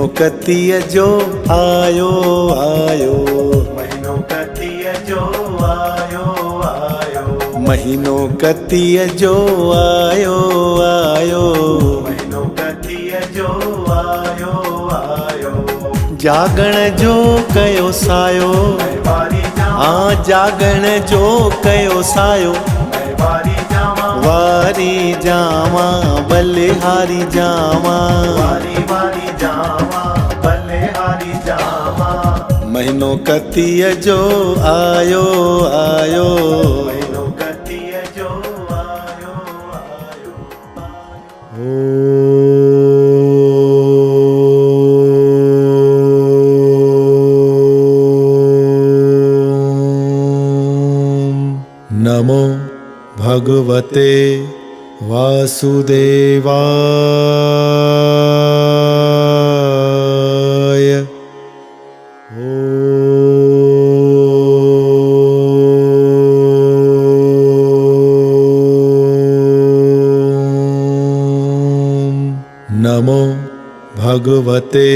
महीनो कतीअ जो आयो आयो, महीनो कतीअ जो आयो आयो, महीनो कतीअ जो आयो आयो, महीनो कतीअ जो आयो आयो, जागण जो कयो सायो, वारी जावा, हाँ जागण जो कयो सायो, वारी जावा, वारी जावा बलिहारी जावा, वारी वारी जावा, बलिहारी जावा, महीनो कतीअ जो आयो आयो, महीनो कतीअ जो आयो आयो। नमो भगवते वासुदेवाय। नमो भगवते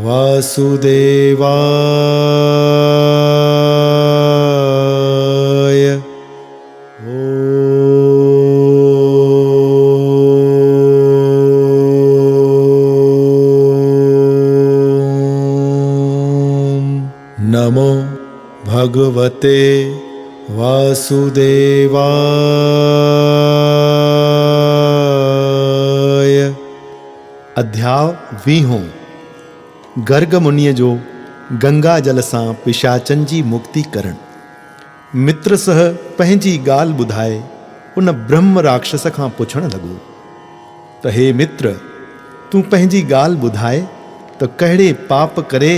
वासुदेवाय। नमो भगवते वासुदेवाय। अध्याय 20 गर्ग मुनिअ जो गंगा जल सां पिशाचन जी मुक्ति करण। मित्र सह पंहिंजी ॻाल्हि ॿुधाए उन ब्रह्म राक्षस खां पुछण लॻो त हे मित्र, तूं पंहिंजी ॻाल्हि ॿुधाए त कहिड़े पाप करे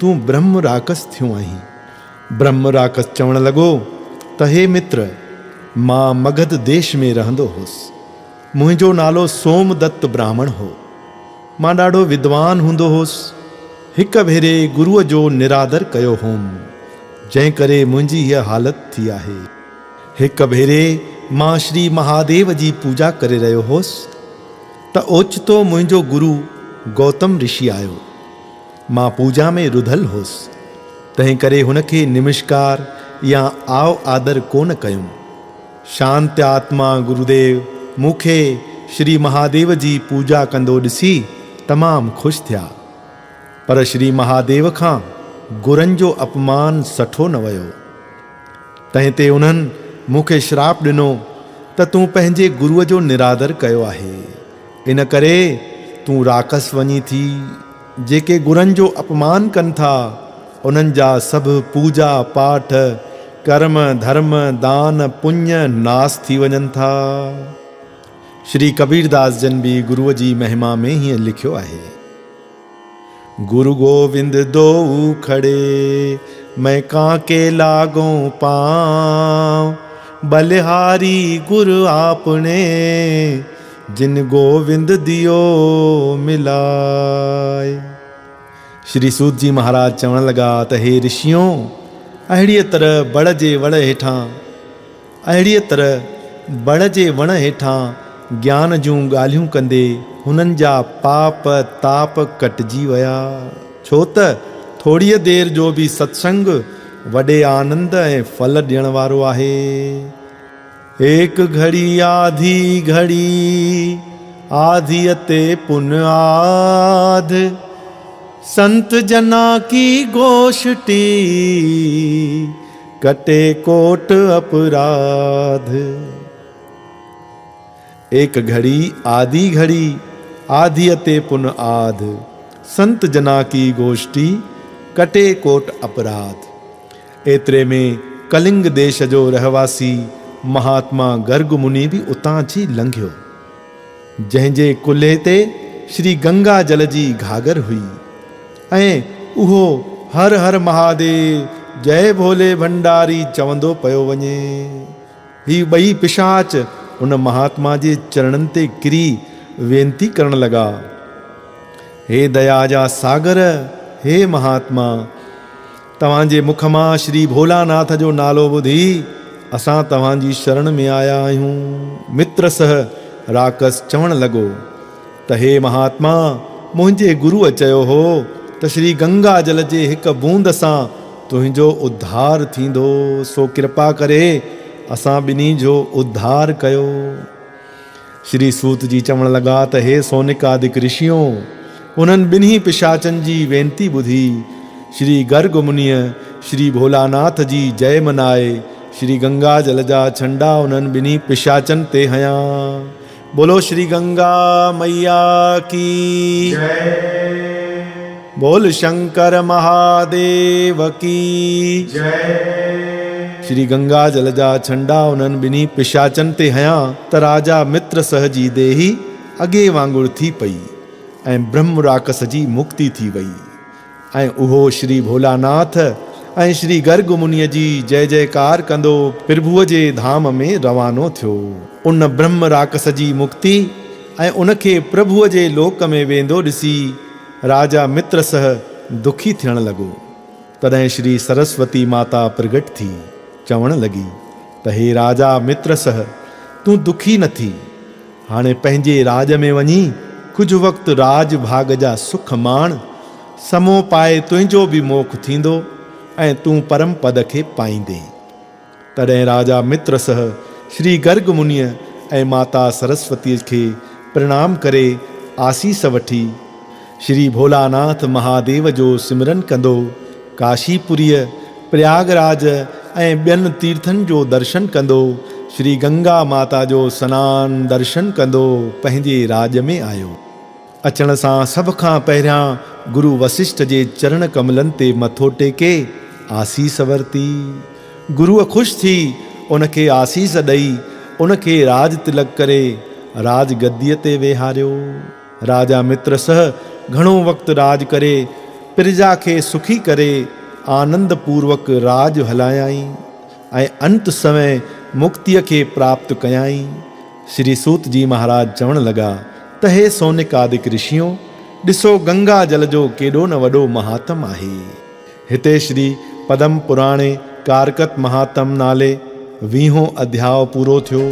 तूं ब्रह्म राक्षस थियो आहीं। ब्रह्म राक्षस चवण लॻो त हे मित्र, मां मगध देश में रहंदो हुउसि। मुंहिंजो नालो सोमदत्त ब्राह्मण हो। मां ॾाढो विद्वान हूंदो हुउसि। हिक भेरे गुरुअ जो निरादर कयो होम, जंहिं करे मुंहिंजी हीअ हालत थी आहे। हिक भेरे मां श्री महादेव जी पूजा करे रहियो हुउसि त ओचितो मुंहिंजो गुरु गौतम ऋषि आयो। मां पूजा में रुधल हुउसि, तंहिं करे हुनखे नमस्कार या आव आदर कोन कयुमि। शांत आत्मा गुरुदेव मूंखे श्री महादेव जी पूजा कंदो ॾिसी तमामु ख़ुशि थिया। पर श्री महादेव खां गुरनि जो अपमान सठो न वियो। तंहिं ते उन्हनि मूंखे श्राप ॾिनो त तूं पंहिंजे गुरुअ जो निरादर कयो आहे, इन करे तूं राक्षस वञी थी। जेके गुरनि जो अपमान कनि था उन्हनि जा सभु पूजा पाठ कर्म धर्म दान पुण्य नास थी वञनि था। श्री कबीरदास जन भी गुरुअ जी महिमा में हीअं लिखियो आहे, गुरु गोविंद दो खड़े मैं कांके लागो पाँव, बलिहारी गुरु आपने जिन गोविंद दियो मिलाए। श्री सूत जी महाराज चवण लगा त हे ऋषियों, अहिड़ीअ तरह बड़ जे वण हेठां ज्ञान जूं ॻाल्हियूं कंदे हुननि जा पाप ताप कटिजी विया। छो त थोड़ीअ देर जो बि सत्संग वॾे आनंद ऐं फल ॾियण वारो आहे। एक घड़ी आधी घड़ी आधिअ ते पुन आध, संत जना की गोष्ठी कटे कोट अपराध। एक घड़ी आधी घड़ी आधिअ ते पुन आध, संत जना की गोष्ठी कटे कोट अपराध। एतिरे में कलिंग देश जो रहवासी महात्मा गर्ग मुनि भी उतां जी लंघियो, जंहिंजे कुल्हे ते श्री गंगा जल जी घागर हुई ऐं उहो हर हर महादेव जय भोले भंडारी चवंदो पियो वञे। ही ॿई पिशाच उन महात्मा जे चरणनि ते किरी वेनती करण लगा, हे दया जा सागर, हे महात्मा, तव्हांजे मुख मां श्री भोलानाथ जो नालो ॿुधी असां तव्हांजी शरण में आया आहियूं। मित्र सह राकस चवण लॻो त हे महात्मा, मुंहिंजे गुरुअ चयो हो त श्री गंगा जल जे हिकु बूंद सां तुंहिंजो उद्धार थींदो, सो कृपा करे असां ॿिन्ही जो उद्धार कयो। श्री सूत जी चवण लॻा त हे सोनिकादिक ऋषियों, उन्हनि ॿिन्ही पिशाचनि जी वेनती ॿुधी श्री गर्ग मुनिअ श्री भोलानाथ जी जय मनाए श्री गंगा जल जा छंडा उन्हनि ॿिन्ही पिशाचनि ते हयां। बोलो श्री गंगा मैया की जय, बोल शंकर महादेव की जय। श्री गंगा जल जा छंडा उन्हनि ॿिन्ही पिशाचनि ते हयां त राजा मित्र सह जी देही अॻे वांगुरु थी पई ऐं ब्रह्म राकस जी मुक्ति थी वई ऐं उहो श्री भोलानाथ ऐं श्री गर्ग मुनिअ जी जय जयकार कंदो प्रभुअ जे धाम में रवानो थियो। उन ब्रह्म राकस जी मुक्ति ऐं उनखे प्रभुअ जे लोक में वेंदो ॾिसी राजा मित्र सह दुखी थियण लॻो। तॾहिं श्री सरस्वती माता प्रगट थी चवण लॻी त हे राजा मित्र सह, तूं दुखी न थी, हाणे पंहिंजे राज में वञी कुझु वक़्तु राज भाग जा सुख माण, समो पाए तुंहिंजो बि मोख थींदो ऐं तूं परम पद खे पाईंदे। तॾहिं राजा मित्र सह श्री गर्ग मुनिअ ऐं माता सरस्वतीअ खे प्रणाम करे आसीस वठी श्री भोलानाथ महादेव जो सिमरन कंदो काशीपुरीअ प्रयागराज ऐं ॿियनि तीर्थनि जो दर्शन कंदो श्री गंगा माता जो सनान दर्शन कंदो पंहिंजे राज में आयो। अचण सां सभ खां पहिरियां गुरु वशिष्ठ जे चरण कमलनि ते मथो टेके आसीस वरिती। गुरुअ ख़ुशि थी उनखे आसीस ॾेई उनखे राज तिलक करे राज गद्दीअ ते वेहारियो। राजा मित्र सह घणो वक़्तु राज करे प्रजा खे सुखी करे आनंद पूर्वक राज हलायाई ऐं अंत समय मुक्तिअ खे प्राप्त कयाई। श्री सूत जी महाराज चवण लॻा त हे सोनिकादिक ऋषियों, ॾिसो गंगा जल जो केॾो न वॾो महात्म आहे। हिते श्री पदम पुराणे कारकत महात्म नाले 20हों अध्याय पूरो थियो।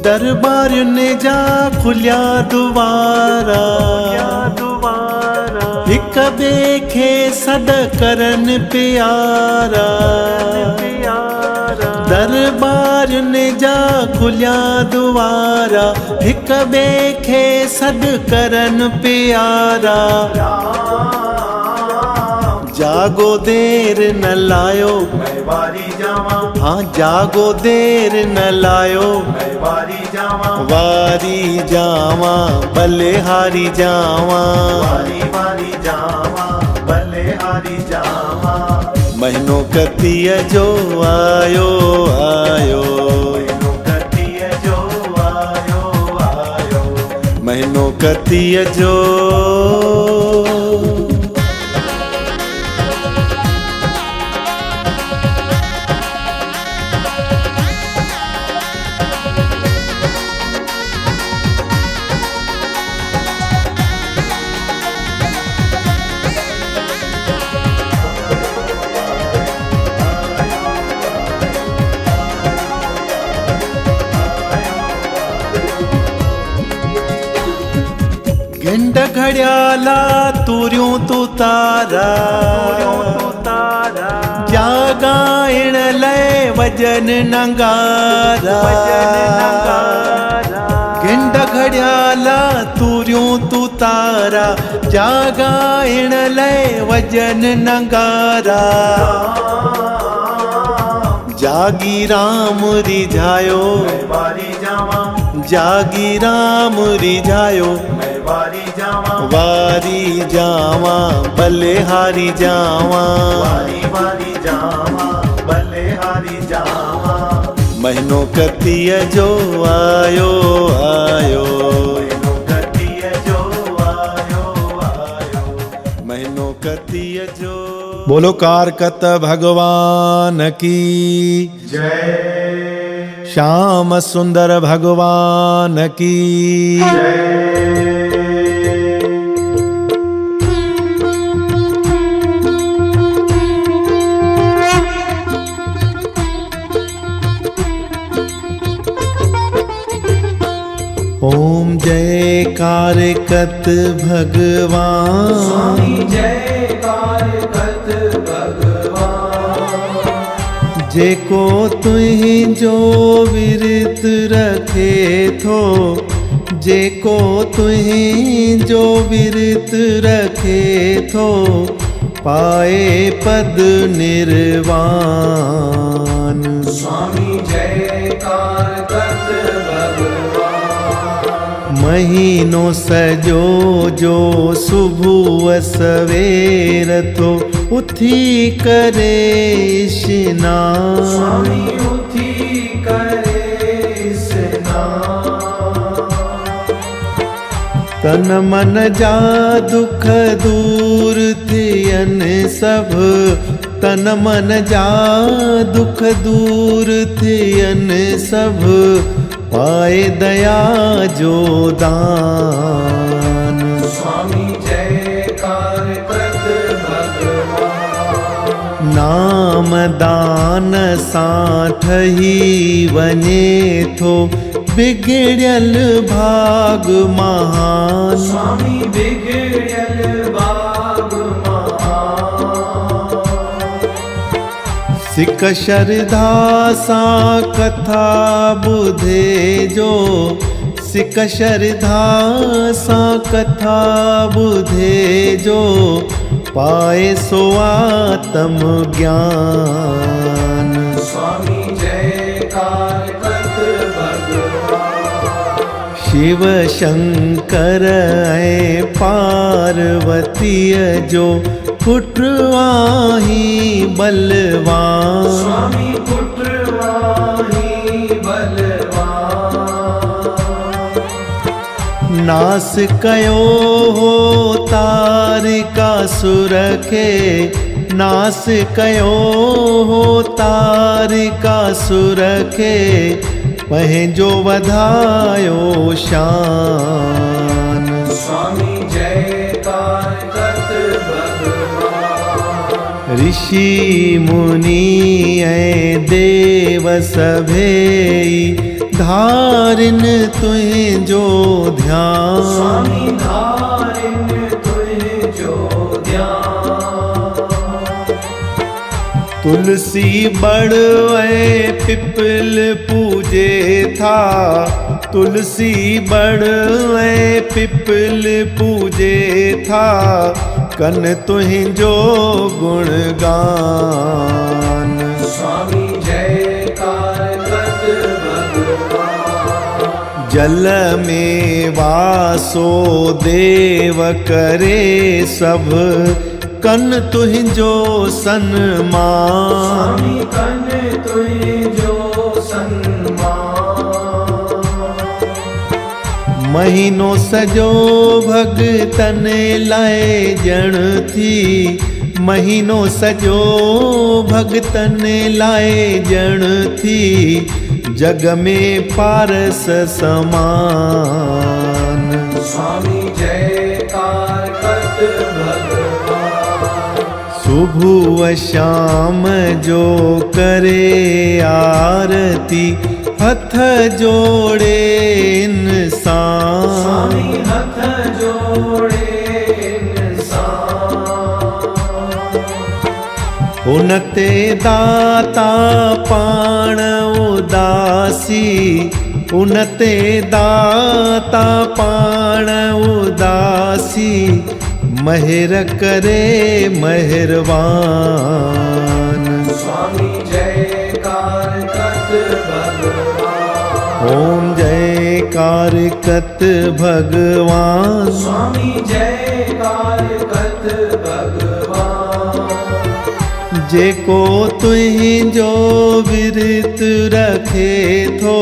दरबारियुनि जा खुलिया दुआरा, हिक ॿिए खे सॾ करनि प्यारा। दरबारियुनि जा खुलिया दुआरा, हिक ॿिए खे सॾ करनि प्यारा। जागो देर न लायो, मैं वारी जावां। हाँ जागो देर न लायो, मैं वारी जावां। वारी जावां बलिहारी जावां। वारी वारी जावां बलिहारी जावां। महीनो कतीअ जो आयो आयो। महीनो कतीअ जो आयो आयो। महीनो कतीअ जो। घंट घड़ियाला तुरियूं तू तारा। जागाइण लाइ वजन नंगारा। घंट घड़ियाला तुरियूं तू तारा। जागाइण लाइ वजन नंगारा। जागी राम रिझायो, जागी राम रिझायो। वारी जावां बलिहारी जावां। वारी वारी जावां बलिहारी जावां। महीनो कतीअ जो आयो आयो। महीनो कतीअ जो आयो आयो। महीनो कतीअ जो। बोलो कारकत भगवान की जय। श्याम सुंदर भगवान की जय। ओम जय कारकत भगवान। स्वामी जय कारकत भगवान। जेको तुहि जो विरत रखे थो, जेको तुहि जो विरत रखे थो, पाए पद निर्वाण। स्वामी जय कारकत भगवान। महीनो सजो जो सुबह सवेर थो, उथी करे स्नान। स्वामी उथी करे स्नान। तन मन जा दुख दूर थियन सब, तन मन जा दुख दूर थियन सब, पाए दया जो दान। स्वामी जय कारकत भगवान। नाम दान सां ठही वञे थो, बिगड़ियल भाग महान। स्वामी बिगड़ियल भाग महान। सिक श्रद्धा सां कथा ॿुधे जो, सिक श्रद्धा सां कथा ॿुधे जो, पाए सो आत्म ज्ञान। स्वामी जय कारकत भगवान। शिव शंकर ऐं पार्वतीअ जो पुट आहीं बलवान। स्वामी पुत्र आहीं बलवान। नास कयो हो तारिकासुर खे, नास कयो हो तारिकासुर खे, पंहिंजो वधायो शान। स्वामी जय कारकत भगवान। ऋषि मुनि ऐं देव सभेई धारिन तुंहिंजो ध्यान। स्वामी धारिन तुंहिंजो ध्यान। तुलसी बड़ ऐं पिपल पूजे था, तुलसी बड़ ऐं पिपल पूजे था, कन तुंहिंजो गुणगान। स्वामी जय कारकत भगवान। जल में वासो देव करे सब, कन तुंहिंजो सन्मान। स्वामी कन तुंहिंजो सन्मान। महीनो सजो भगतन लाइ ॼण थी, महीनो सजो भगतन लाइ ॼण थी, जग में पारस समान। स्वामी जय कारकत भगवान। सुबह शाम जो करे आरती, हथ जोड़े इंसान। स्वामी हथ जोड़े इंसान। उन ते दाता पाण उदासी, उन ते दाता पाण उदासी, महिर करे मेहरबान। स्वामी जय कारकत भगवान। ओम जय कारकत भगवान। स्वामी जय कारकत भगवान। जेको तुंहिंजो विरत रखे थो,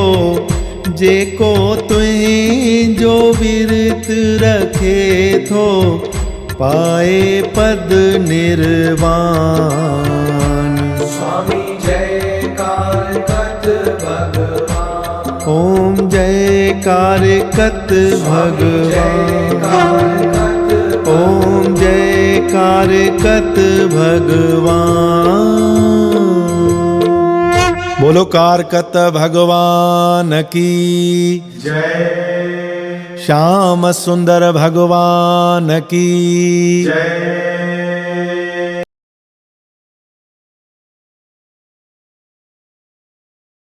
जेको तुंहिंजो विरत रखे थो, पाए पद निर्वाण। स्वामी जय कारकत भगवान। ओम जय कारकत भगवान। ओम जय कारकत भगवान। बोलो कारकत भगवान की जय। श्याम सुंदर भगवान की जय।